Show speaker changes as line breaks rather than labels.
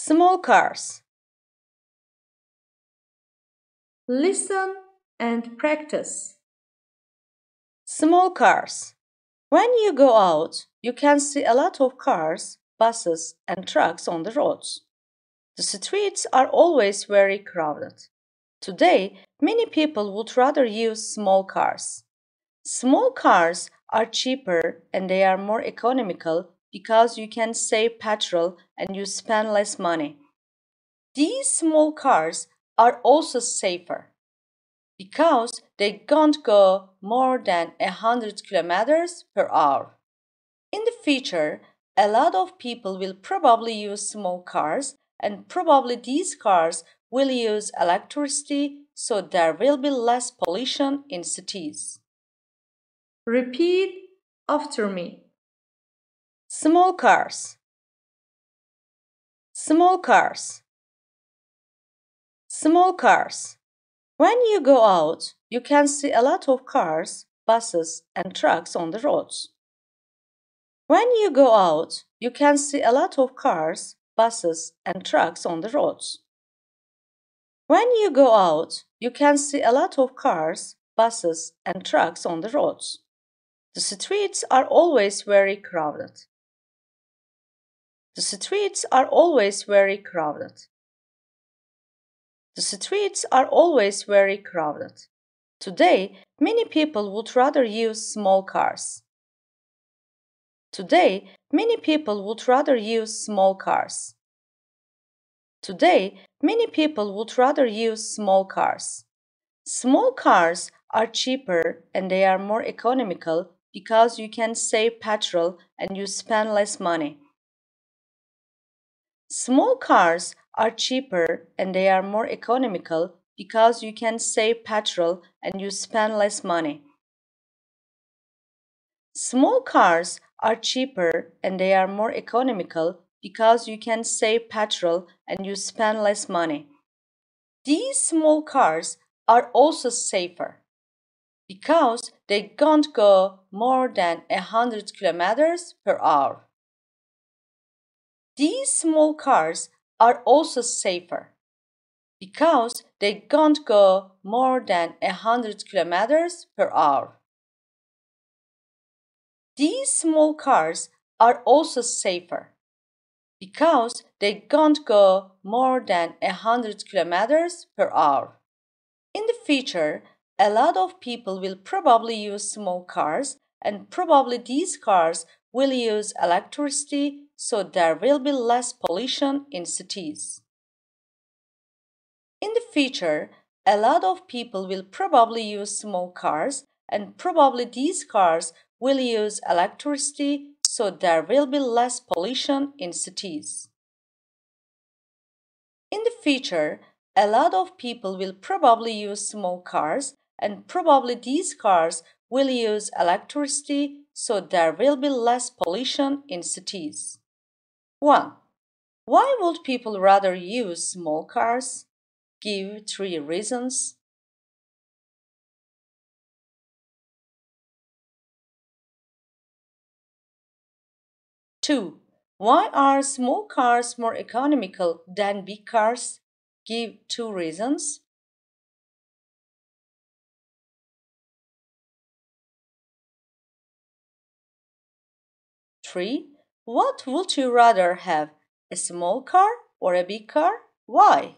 Small cars.
Listen and practice.
Small cars. When you go out, you can see a lot of cars, buses, and trucks on the roads. The streets are always very crowded. Today, many people would rather use small cars. Small cars are cheaper and they are more economical because you can save petrol and you spend less money. These small cars are also safer because they don't go more than 100 kilometers per hour. In the future, a lot of people will probably use small cars, and probably these cars will use electricity, so there will be less pollution in cities.
Repeat after me.
Small cars. Small cars. Small cars. When you go out, you can see a lot of cars, buses, and trucks on the roads. When you go out, you can see a lot of cars, buses, and trucks on the roads. When you go out, you can see a lot of cars, buses, and trucks on the roads. The streets are always very crowded. The streets are always very crowded. The streets are always very crowded. Today, many people would rather use small cars. Today, many people would rather use small cars. Today, many people would rather use small cars. Small cars are cheaper and they are more economical because you can save petrol and you spend less money. Small cars are cheaper and they are more economical because you can save petrol and you spend less money. Small cars are cheaper and they are more economical because you can save petrol and you spend less money. These small cars are also safer because they don't go more than 100 kilometers per hour. These small cars are also safer because they don't go more than 100 kilometers per hour. These small cars are also safer because they don't go more than 100 kilometers per hour. In the future, a lot of people will probably use small cars, and probably these cars will use electricity, so there will be less pollution in cities. In the future, a lot of people will probably use small cars, and probably these cars will use electricity, so there will be less pollution in cities. In the future, a lot of people will probably use small cars, and probably these cars will use electricity, so there will be less pollution in cities. 1. Why would people rather use small cars? Give 3 reasons. Two. Why are small cars more economical than big cars? Give 2 reasons. 3. What would you rather have, a small car or a big car? Why?